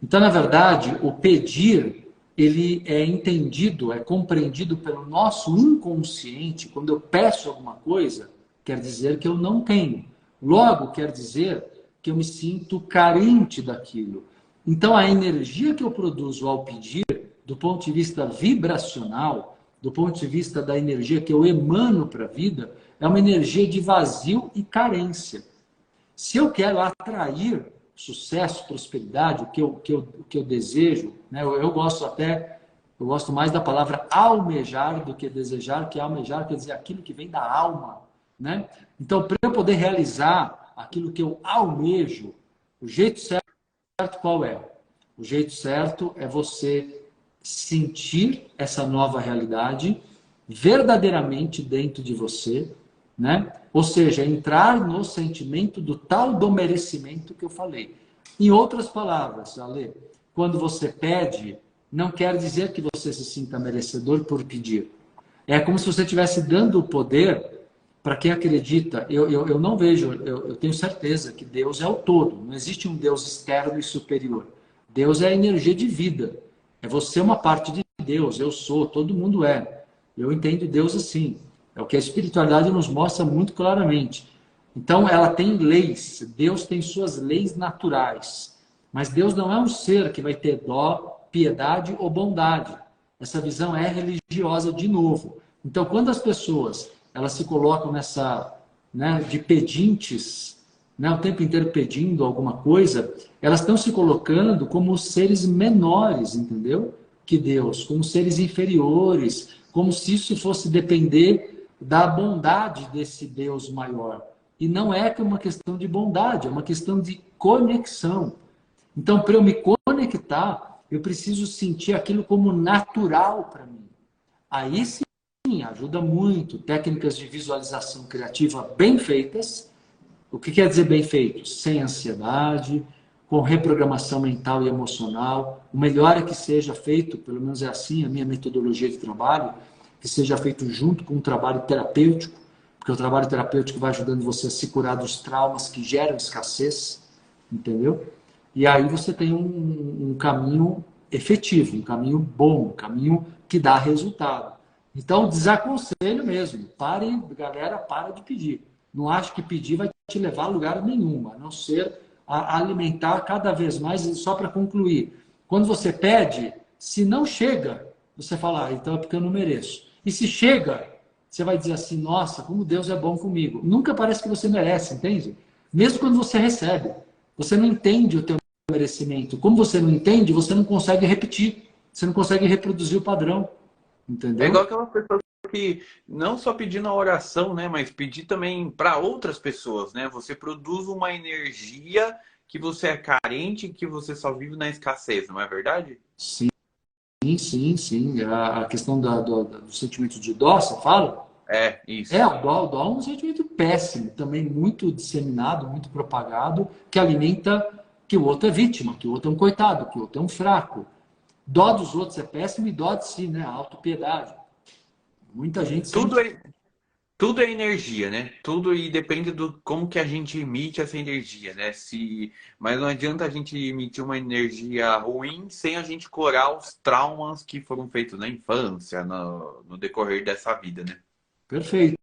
Então, na verdade, o pedir, ele é entendido, é compreendido pelo nosso inconsciente. Quando eu peço alguma coisa, quer dizer que eu não tenho. Logo, quer dizer que eu me sinto carente daquilo. Então, a energia que eu produzo ao pedir, do ponto de vista vibracional, do ponto de vista da energia que eu emano para a vida, é uma energia de vazio e carência. Se eu quero atrair sucesso, prosperidade, o que eu desejo, né? Eu gosto mais da palavra almejar do que desejar, que almejar quer dizer aquilo que vem da alma, né? Então, para eu poder realizar aquilo que eu almejo, o jeito certo qual é? O jeito certo é você sentir essa nova realidade verdadeiramente dentro de você, né? Ou seja, entrar no sentimento do tal do merecimento que eu falei. Em outras palavras, Ale, quando você pede, não quer dizer que você se sinta merecedor por pedir. É como se você estivesse dando o poder para quem acredita. Eu não vejo, eu tenho certeza que Deus é o todo. Não existe um Deus externo e superior. Deus é a energia de vida. É você uma parte de Deus. Eu sou, todo mundo é. Eu entendo Deus assim. É o que a espiritualidade nos mostra muito claramente. Então, ela tem leis. Deus tem suas leis naturais. Mas Deus não é um ser que vai ter dó, piedade ou bondade. Essa visão é religiosa de novo. Então, quando as pessoas elas se colocam nessa, né, de pedintes, né, o tempo inteiro pedindo alguma coisa, elas estão se colocando como seres menores, entendeu? Que Deus, como seres inferiores, como se isso fosse depender da bondade desse Deus maior. E não é que é uma questão de bondade, é uma questão de conexão. Então, para eu me conectar, eu preciso sentir aquilo como natural para mim. Aí sim, ajuda muito. Técnicas de visualização criativa bem feitas. O que quer dizer bem feitos? Sem ansiedade, com reprogramação mental e emocional. O melhor é que seja feito, pelo menos é assim a minha metodologia de trabalho, que seja feito junto com um trabalho terapêutico, porque o trabalho terapêutico vai ajudando você a se curar dos traumas que geram escassez, entendeu? E aí você tem um caminho efetivo, um caminho bom, um caminho que dá resultado. Então, desaconselho mesmo. Pare, galera, para de pedir. Não acho que pedir vai te levar a lugar nenhum, a não ser a alimentar cada vez mais. E só para concluir, quando você pede, se não chega, você fala, então é porque eu não mereço. E se chega, você vai dizer assim, nossa, como Deus é bom comigo. Nunca parece que você merece, entende? Mesmo quando você recebe, você não entende o teu merecimento. Como você não entende, você não consegue repetir. Você não consegue reproduzir o padrão. É igual Entendeu? aquela pessoa que não só pedir na oração, né, mas pedir também para outras pessoas, né? Você produz uma energia que você é carente, que você só vive na escassez, não é verdade? Sim, sim, sim. A questão do sentimento de dó, você fala? É, É, isso. o dó é um sentimento péssimo, também muito disseminado, muito propagado, que alimenta que o outro é vítima, que o outro é um coitado, que o outro é um fraco. Dó dos outros é péssimo e dó de si, né? A autopiedade. Muita gente Tudo sente. é, tudo é energia, né? Tudo e depende do como que a gente emite essa energia, né? Mas não adianta a gente emitir uma energia ruim sem a gente curar os traumas que foram feitos na infância, no decorrer dessa vida, né? Perfeito.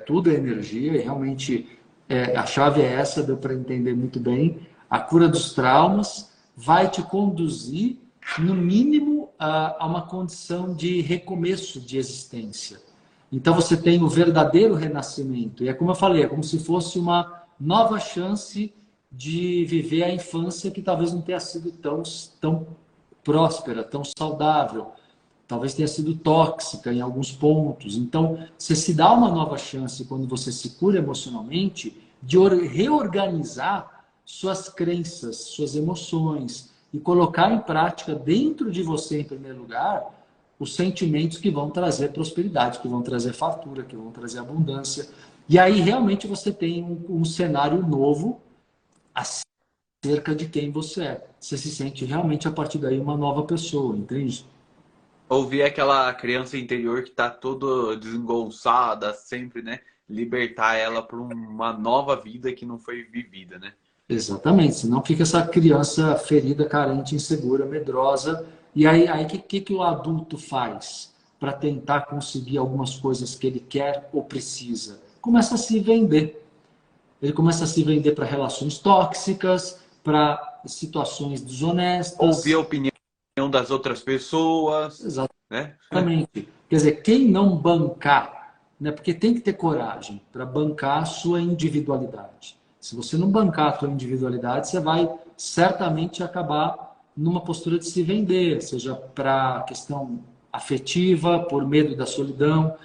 Tudo é energia e realmente a chave é essa, deu para entender muito bem. A cura dos traumas vai te conduzir, no mínimo, a uma condição de recomeço de existência. Então você tem o verdadeiro renascimento. E é como eu falei, é como se fosse uma nova chance de viver a infância que talvez não tenha sido tão próspera, tão saudável. Talvez tenha sido tóxica em alguns pontos. Então, você se dá uma nova chance quando você se cura emocionalmente de reorganizar suas crenças, suas emoções e colocar em prática dentro de você, em primeiro lugar, os sentimentos que vão trazer prosperidade, que vão trazer fartura, que vão trazer abundância. E aí realmente você tem um cenário novo acerca de quem você é. Você se sente realmente a partir daí uma nova pessoa, entende? Ouvir aquela criança interior que tá toda desengonçada sempre, né? Libertar ela para uma nova vida que não foi vivida, né? Exatamente, senão fica essa criança ferida, carente, insegura, medrosa. E aí que o adulto faz para tentar conseguir algumas coisas que ele quer ou precisa? Começa a se vender. Ele começa a se vender para relações tóxicas, para situações Ouvir a desonestas. opinião das outras pessoas, né? Exatamente. Quer dizer, quem não bancar, né? Porque tem que ter coragem para bancar a sua individualidade. Se você não bancar a sua individualidade, você vai certamente acabar numa postura de se vender, seja para questão afetiva, por medo da solidão.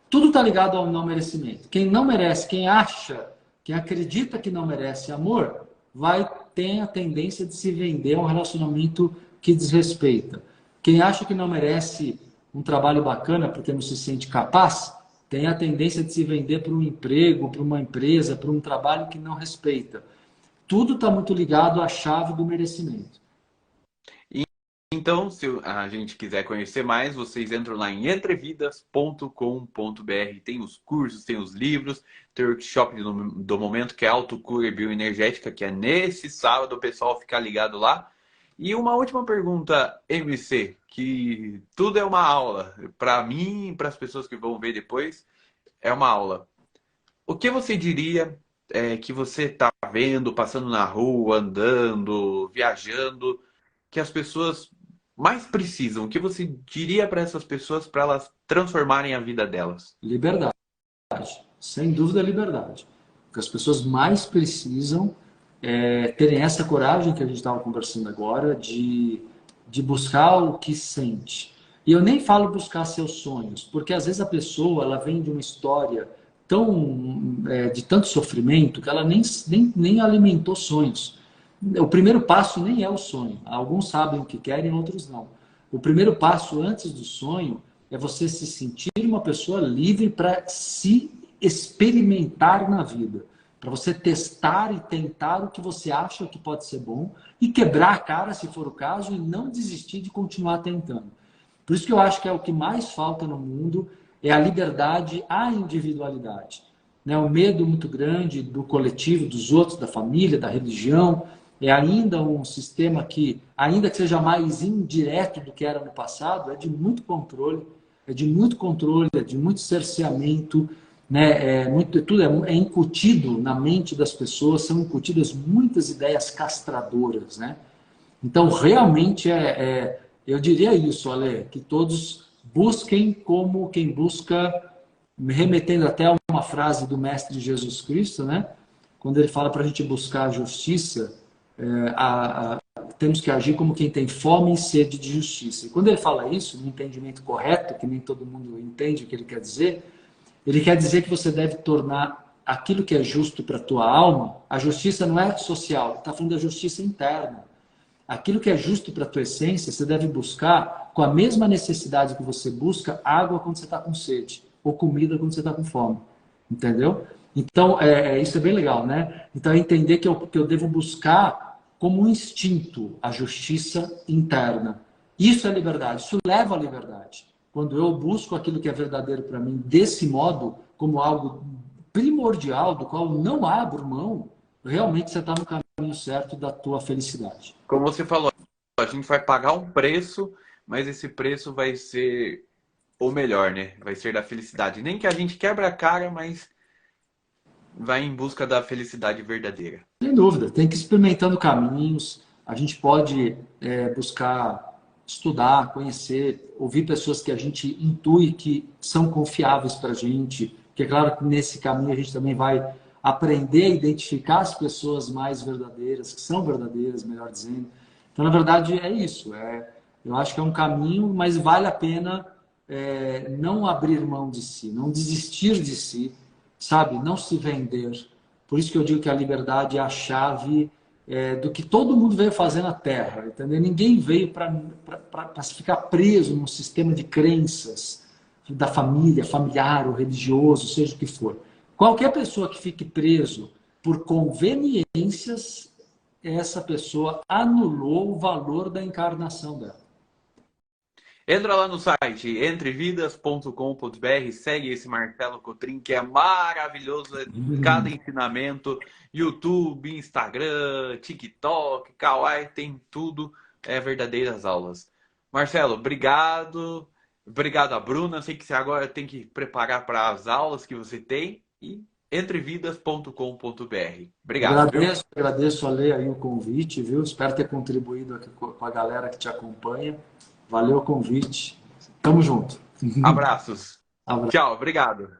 Tudo está ligado ao não merecimento. Quem não merece, quem acha, quem acredita que não merece amor, vai ter a tendência de se vender a um relacionamento que desrespeita. Quem acha que não merece um trabalho bacana porque não se sente capaz, tem a tendência de se vender para um emprego, para uma empresa, para um trabalho que não respeita. Tudo está muito ligado à chave do merecimento. E, então, se a gente quiser conhecer mais, vocês entram lá em entrevidas.com.br. Tem os cursos, tem os livros, tem o workshop do momento, que é autocura e bioenergética, que é nesse sábado, o pessoal ficar ligado lá. E uma última pergunta, MC, que tudo é uma aula. Para mim, para as pessoas que vão ver depois, é uma aula. O que você diria que você está vendo, passando na rua, andando, viajando, que as pessoas mais precisam? O que você diria para essas pessoas para elas transformarem a vida delas? Liberdade. Sem dúvida, liberdade. O que as pessoas mais precisam é terem essa coragem que a gente estava conversando agora de buscar o que sente. E eu nem falo buscar seus sonhos, porque às vezes a pessoa ela vem de uma história de tanto sofrimento que ela nem alimentou sonhos. O primeiro passo nem é o sonho. Alguns sabem o que querem, outros não. O primeiro passo antes do sonho é você se sentir uma pessoa livre para se experimentar na vida. Para você testar e tentar o que você acha que pode ser bom e quebrar a cara, se for o caso, e não desistir de continuar tentando. Por isso que eu acho que é o que mais falta no mundo é a liberdade, a individualidade. Né? O medo muito grande do coletivo, dos outros, da família, da religião, é ainda um sistema que, ainda que seja mais indireto do que era no passado, é de muito controle, é de muito cerceamento, né? Tudo é incutido na mente das pessoas, são incutidas muitas ideias castradoras, né? Então, realmente, eu diria isso, Ale, que todos busquem como quem busca, remetendo até a uma frase do Mestre Jesus Cristo, né? Quando ele fala para a gente buscar a justiça, temos que agir como quem tem fome e sede de justiça. E quando ele fala isso, no entendimento correto, que nem todo mundo entende o que ele quer dizer que você deve tornar aquilo que é justo para a tua alma, a justiça não é social, está falando da justiça interna. Aquilo que é justo para a tua essência, você deve buscar com a mesma necessidade que você busca água quando você está com sede, ou comida quando você está com fome. Entendeu? Então, isso é bem legal, né? Então, é entender que eu devo buscar como um instinto a justiça interna. Isso é liberdade, isso leva à liberdade. quando eu busco aquilo que é verdadeiro para mim desse modo, como algo primordial, do qual eu não abro mão, realmente você está no caminho certo da tua felicidade. Como você falou, a gente vai pagar um preço, mas esse preço vai ser o melhor, né? Vai ser da felicidade. Nem que a gente quebra a cara, mas vai em busca da felicidade verdadeira. Sem dúvida, tem que ir experimentando caminhos. A gente pode buscar estudar, conhecer, ouvir pessoas que a gente intui que são confiáveis para a gente. Porque é claro que nesse caminho a gente também vai aprender a identificar as pessoas mais verdadeiras, que são verdadeiras, melhor dizendo. Então, na verdade, é isso. Eu acho que é um caminho, mas vale a pena não abrir mão de si, não desistir de si, sabe? Não se vender. Por isso que eu digo que a liberdade é a chave do que todo mundo veio fazer na Terra, entendeu? Ninguém veio para ficar preso num sistema de crenças da família, familiar ou religioso, seja o que for. Qualquer pessoa que fique preso por conveniências, essa pessoa anulou o valor da encarnação dela. Entra lá no site entrevidas.com.br, segue esse Marcelo Cotrim, que é maravilhoso, é cada ensinamento, YouTube, Instagram, TikTok, Kawaii, tem tudo, é verdadeiras aulas. Marcelo, obrigado. Obrigado a Bruna, sei que você agora tem que preparar para as aulas que você tem e entrevidas.com.br. Obrigado, viu? Agradeço a Lê aí o convite, viu? Espero ter contribuído aqui com a galera que te acompanha. Valeu o convite. Tamo junto. Abraços. Abraço. Tchau, obrigado.